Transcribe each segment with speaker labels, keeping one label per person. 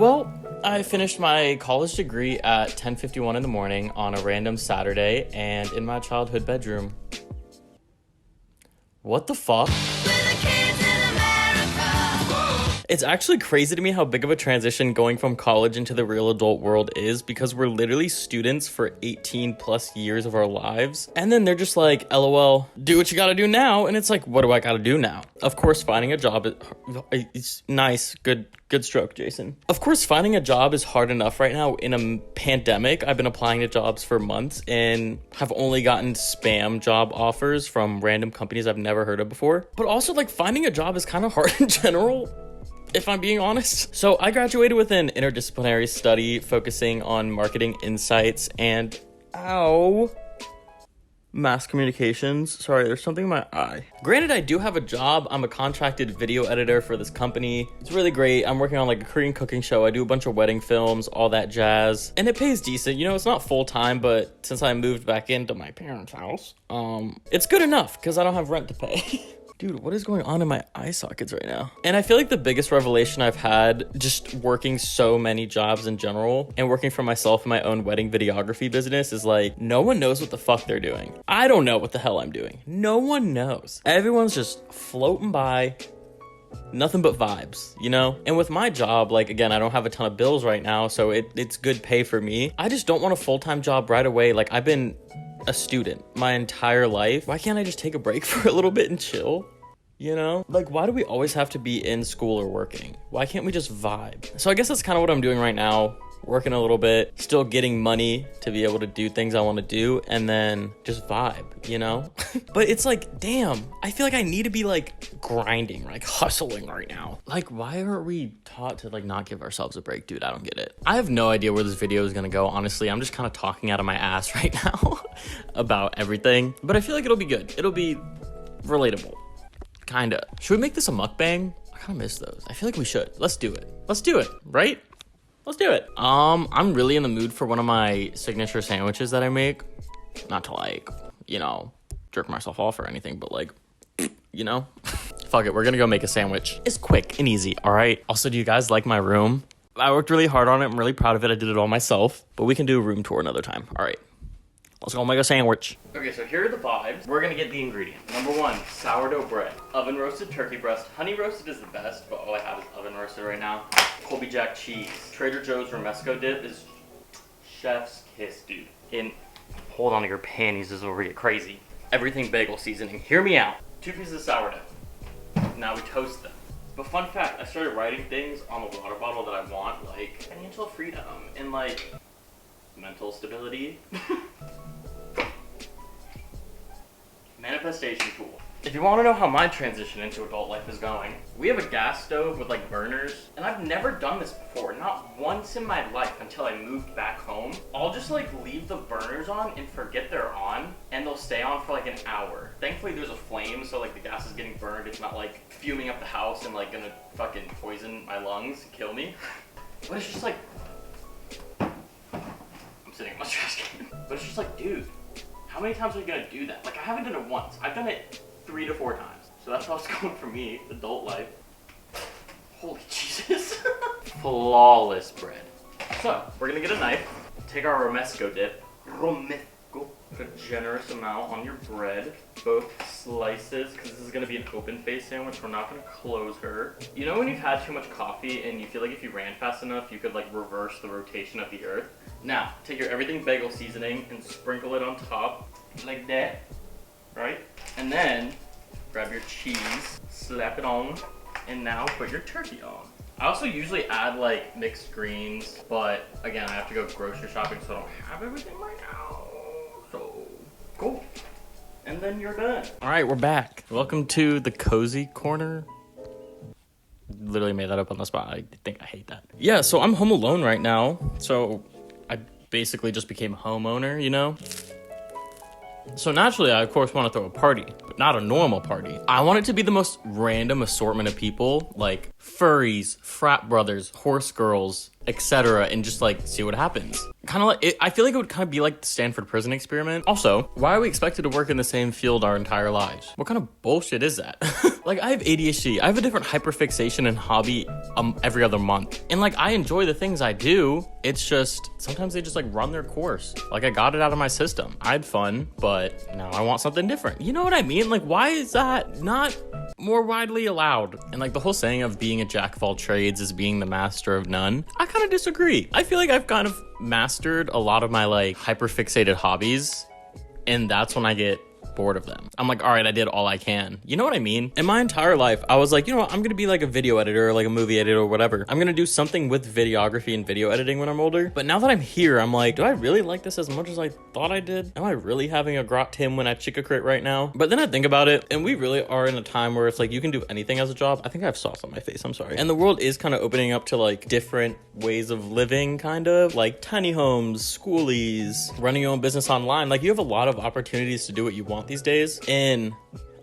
Speaker 1: Well, I finished my college degree at 10:51 in the morning on a random Saturday and in my childhood bedroom. What the fuck? It's actually crazy to me how big of a transition going from college into the real adult world is, because we're literally students for 18 plus years of our lives. And then they're just like, LOL, do what you gotta do now. And it's like, what do I gotta do now? Of course, finding a job is nice. Good stroke, Jason. Of course, finding a job is hard enough right now in a pandemic. I've been applying to jobs for months and have only gotten spam job offers from random companies I've never heard of before. But also, like, finding a job is kind of hard in general, if I'm being honest. So I graduated with an interdisciplinary study focusing on marketing insights and, mass communications. Sorry, there's something in my eye. Granted, I do have a job. I'm a contracted video editor for this company. It's really great. I'm working on like a Korean cooking show. I do a bunch of wedding films, all that jazz. And it pays decent. You know, it's not full time, but since I moved back into my parents' house, it's good enough because I don't have rent to pay. Dude, what is going on in my eye sockets right now? And I feel like the biggest revelation I've had just working so many jobs in general and working for myself in my own wedding videography business is like, no one knows what the fuck they're doing. I don't know what the hell I'm doing. No one knows. Everyone's just floating by. Nothing but vibes, you know? And with my job, like, again, I don't have a ton of bills right now, so it's good pay for me. I just don't want a full-time job right away. Like, I've been a student my entire life. Why can't I just take a break for a little bit and chill? You know? Like, why do we always have to be in school or working? Why can't we just vibe? So I guess that's kind of what I'm doing right now. Working a little bit, still getting money to be able to do things I want to do, and then just vibe, you know? But it's like, damn, I feel like I need to be like grinding, like hustling right now. Like, why aren't we taught to like not give ourselves a break, dude? I don't get it. I have no idea where this video is gonna go, honestly. I'm just kind of talking out of my ass right now about everything, but I feel like it'll be good. It'll be relatable, kinda. Should we make this a mukbang? I kind of miss those. I feel like we should. Let's do it. Let's do it, right? Let's do it. I'm really in the mood for one of my signature sandwiches that I make. Not to like, you know, jerk myself off or anything, but like, you know, fuck it. We're gonna go make a sandwich. It's quick and easy, all right? Also, do you guys like my room? I worked really hard on it. I'm really proud of it. I did it all myself, but we can do a room tour another time. All right, let's go make a sandwich. Okay, so here are the vibes. We're gonna get the ingredients. Number one, sourdough bread. Oven roasted turkey breast. Honey roasted is the best, but all I have is oven roasted right now. Colby Jack cheese. Trader Joe's Romesco dip is chef's kiss, dude. Hold on to your panties, this is where we get crazy. Everything bagel seasoning. Hear me out. 2 pieces of sourdough. Now we toast them. But fun fact, I started writing things on the water bottle that I want, like financial freedom and like mental stability. Manifestation tool. If you want to know how my transition into adult life is going, we have a gas stove with like burners, and I've never done this before, not once in my life until I moved back home. I'll just like leave the burners on and forget they're on, and they'll stay on for like an hour. Thankfully there's a flame, so like the gas is getting burned. It's not like fuming up the house and like gonna fucking poison my lungs and kill me. But it's just like, I'm sitting in my trash can. But it's just like, dude, how many times are you gonna do that? Like, I haven't done it once. I've done it 3 to 4 times. So that's how it's going for me, adult life. Holy Jesus. Flawless bread. So, we're gonna get a knife, take our Romesco dip, put a generous amount on your bread, both slices, because this is gonna be an open face sandwich. We're not gonna close her. You know when you've had too much coffee and you feel like if you ran fast enough, you could like reverse the rotation of the earth? Now, take your everything bagel seasoning and sprinkle it on top, like that, right? And then, grab your cheese, slap it on, and now put your turkey on. I also usually add like mixed greens, but again, I have to go grocery shopping, so I don't have everything right now. So, cool. And then you're done. All right, we're back. Welcome to the cozy corner. Literally made that up on the spot. I think I hate that. Yeah, so I'm home alone right now. So I basically just became a homeowner, you know? So naturally, I of course want to throw a party, but not a normal party. I want it to be the most random assortment of people, like furries, frat brothers, horse girls, etc., and just like see what happens. Kind of like it, I feel like it would kind of be like the Stanford prison experiment. Also, why are we expected to work in the same field our entire lives? What kind of bullshit is that? Like, I have ADHD. I have a different hyperfixation and hobby every other month. And like, I enjoy the things I do. It's just sometimes they just like run their course. Like, I got it out of my system. I had fun, but now I want something different. You know what I mean? Like, why is that not more widely allowed? And like the whole saying of being a jack of all trades is being the master of none, I kind of disagree. I feel like I've kind of mastered a lot of my like hyperfixated hobbies, and that's when I get bored of them. I'm like, all right, I did all I can. You know what I mean? In my entire life, I was like, you know what? I'm gonna be like a video editor or like a movie editor or whatever. I'm gonna do something with videography and video editing when I'm older. But now that I'm here, I'm like, do I really like this as much as I thought I did? Am I really having a grot Tim when I chick a crit right now? But then I think about it, and we really are in a time where it's like you can do anything as a job. I think I have sauce on my face, I'm sorry. And the world is kind of opening up to like different ways of living, kind of like tiny homes, schoolies, running your own business online. Like, you have a lot of opportunities to do what you want these days. And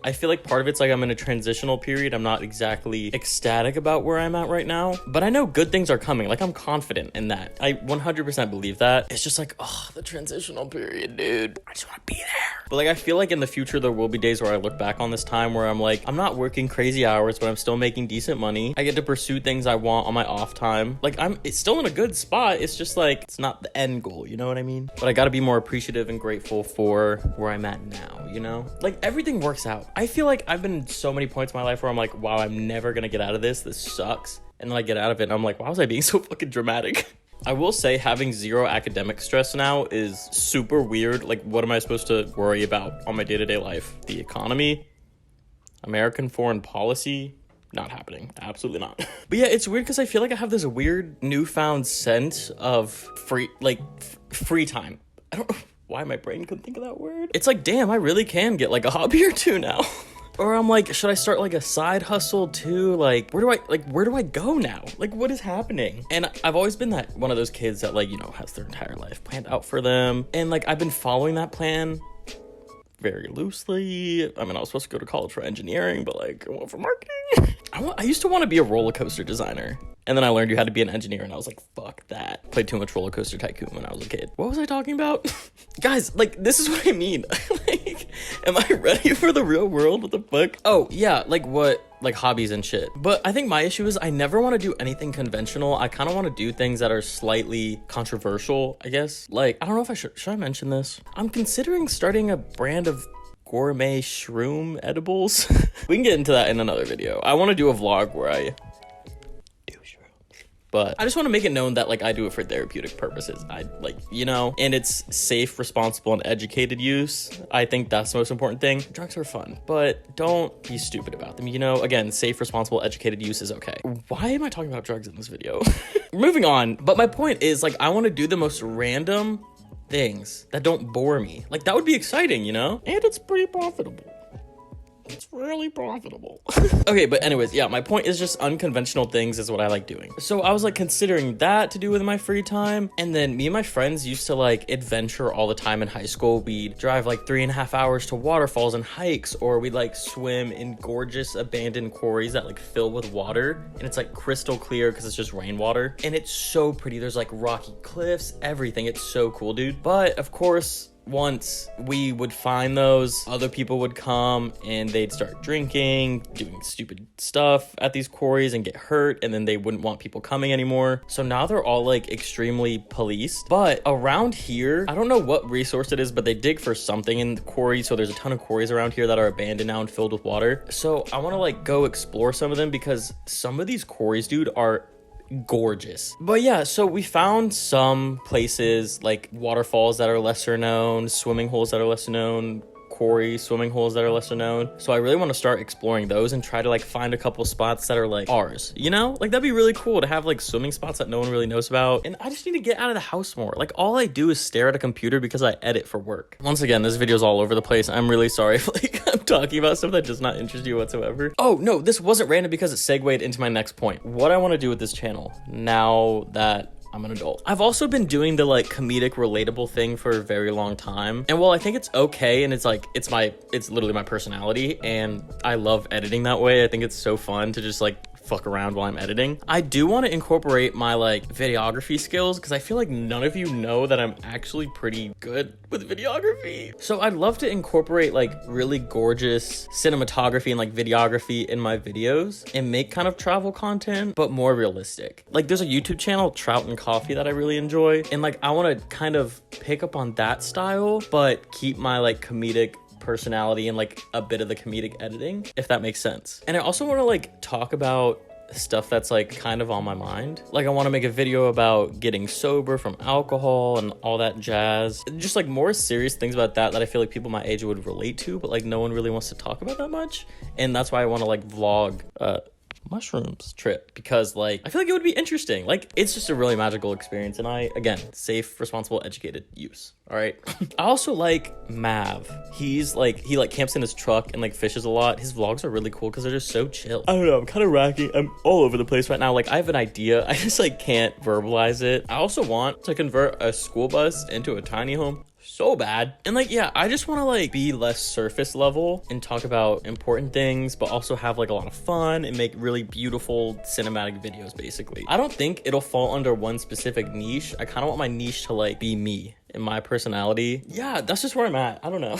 Speaker 1: I feel like part of it's like I'm in a transitional period. I'm not exactly ecstatic about where I'm at right now, but I know good things are coming. Like, I'm confident in that. I 100% believe that. It's just like, oh, the transitional period, dude. I just want to be there. But like, I feel like in the future, there will be days where I look back on this time where I'm like, I'm not working crazy hours, but I'm still making decent money. I get to pursue things I want on my off time. Like, it's still in a good spot. It's just like, it's not the end goal. You know what I mean? But I got to be more appreciative and grateful for where I'm at now, you know? Like, everything works out. I feel like I've been in so many points in my life where I'm like, wow, I'm never gonna get out of this. This sucks. And then I get out of it and I'm like, why was I being so fucking dramatic? I will say having zero academic stress now is super weird. Like, what am I supposed to worry about on my day-to-day life? The economy? American foreign policy? Not happening. Absolutely not. But yeah, it's weird because I feel like I have this weird newfound sense of free time. I don't know why my brain couldn't think of that word. It's like, damn, I really can get like a hobby or two now. Or I'm like, should I start like a side hustle too? Like, where do I go now? Like, what is happening? And I've always been that one of those kids that, like, you know, has their entire life planned out for them. And like, I've been following that plan very loosely. I mean, I was supposed to go to college for engineering, but like, I went for marketing. I used to want to be a roller coaster designer. And then I learned you had to be an engineer, and I was like, fuck that. Played too much Roller Coaster Tycoon when I was a kid. What was I talking about? Guys, like, this is what I mean. Like, am I ready for the real world? What the fuck? Oh, yeah, like what? Like hobbies and shit. But I think my issue is I never want to do anything conventional. I kind of want to do things that are slightly controversial, I guess. Like, I don't know if should I mention this? I'm considering starting a brand of gourmet shroom edibles. We can get into that in another video. I want to do a vlog where I do shrooms. But I just want to make it known that, like, I do it for therapeutic purposes. I, like, you know, and it's safe, responsible, and educated use. I think that's the most important thing. Drugs are fun, but don't be stupid about them. You know, again, safe, responsible, educated use is okay. Why am I talking about drugs in this video? Moving on. But my point is, like, I want to do the most random things that don't bore me. Like, that would be exciting, you know? And it's pretty profitable. It's really profitable. Okay, but anyways, yeah, my point is just unconventional things is what I like doing. So I was like considering that to do with my free time. And then me and my friends used to like adventure all the time in high school. We'd drive like 3.5 hours to waterfalls and hikes, or we'd like swim in gorgeous abandoned quarries that like fill with water. And it's like crystal clear because it's just rainwater. And it's so pretty. There's like rocky cliffs, everything. It's so cool, dude. But of course, once we would find those, other people would come and they'd start drinking, doing stupid stuff at these quarries and get hurt, and then they wouldn't want people coming anymore. So now they're all like extremely policed. But around here, I don't know what resource it is, but they dig for something in the quarry. So there's a ton of quarries around here that are abandoned now and filled with water. So I want to like go explore some of them because some of these quarries, dude, are gorgeous. But yeah, so we found some places like waterfalls that are lesser known, swimming holes that are lesser known, quarry swimming holes that are lesser known. So I really want to start exploring those and try to like find a couple spots that are like ours, you know? Like, that'd be really cool to have like swimming spots that no one really knows about. And I just need to get out of the house more. Like, all I do is stare at a computer because I edit for work. Once again, this video's all over the place. I'm really sorry if like I'm talking about stuff that does not interest you whatsoever. Oh no, this wasn't random because it segued into my next point. What I want to do with this channel now that I'm an adult. I've also been doing the like comedic relatable thing for a very long time. And while I think it's okay, and it's like, it's literally my personality, and I love editing that way. I think it's so fun to just like fuck around while I'm editing. I do want to incorporate my like videography skills because I feel like none of you know that I'm actually pretty good with videography. So I'd love to incorporate like really gorgeous cinematography and like videography in my videos and make kind of travel content, but more realistic. Like there's a YouTube channel, Trout and Coffee, that I really enjoy. And like I want to kind of pick up on that style, but keep my like comedic personality and like a bit of the comedic editing, if that makes sense. And I also want to like talk about stuff that's like kind of on my mind. Like I want to make a video about getting sober from alcohol and all that jazz. Just like more serious things about that I feel like people my age would relate to, but like no one really wants to talk about that much. And that's why I want to like vlog mushrooms trip, because like I feel like it would be interesting. Like it's just a really magical experience, and I, again, safe, responsible, educated use. All right. I also like Mav. He like camps in his truck and like fishes a lot. His vlogs are really cool because they're just so chill. I don't know, I'm kind of racking. I'm all over the place right now. Like I have an idea, I just like can't verbalize it. I also want to convert a school bus into a tiny home so bad. And like, yeah, I just want to like be less surface level and talk about important things, but also have like a lot of fun and make really beautiful cinematic videos. Basically, I don't think it'll fall under one specific niche. I kind of want my niche to like be me and my personality. Yeah, that's just where I'm at. I don't know.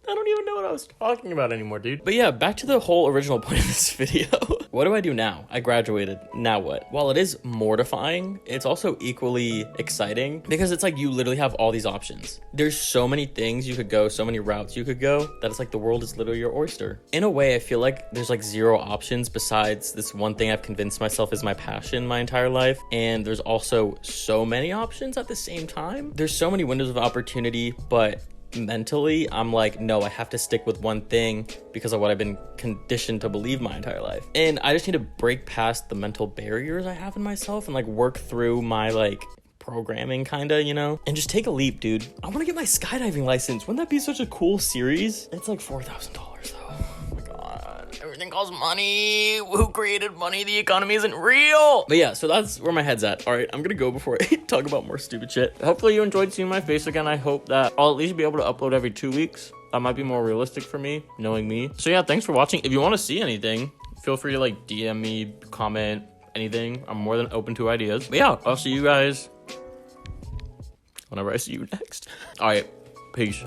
Speaker 1: I don't even know what I was talking about anymore, dude. But yeah, back to the whole original point of this video. What do I do now? I graduated. Now what? While it is mortifying, it's also equally exciting because it's like you literally have all these options. There's so many things you could go, so many routes you could go, that it's like the world is literally your oyster. In a way, I feel like there's like zero options besides this one thing I've convinced myself is my passion my entire life. And there's also so many options at the same time. There's so many windows of opportunity, but mentally I'm like, no, I have to stick with one thing because of what I've been conditioned to believe my entire life. And I just need to break past the mental barriers I have in myself and like work through my like programming kinda, you know, and just take a leap, dude. I want to get my skydiving license. Wouldn't that be such a cool series? It's like $4,000 though. Oh my god, everything costs money. Who created money? The economy isn't real. But yeah, so that's where my head's at. All right, I'm gonna go before I talk about more stupid shit. Hopefully you enjoyed seeing my face again. I hope that I'll at least be able to upload every 2 weeks. That might be more realistic for me, knowing me. So yeah, thanks for watching. If you want to see anything, feel free to like DM me, comment, anything. I'm more than open to ideas. But yeah, I'll see you guys whenever I see you next. All right, peace.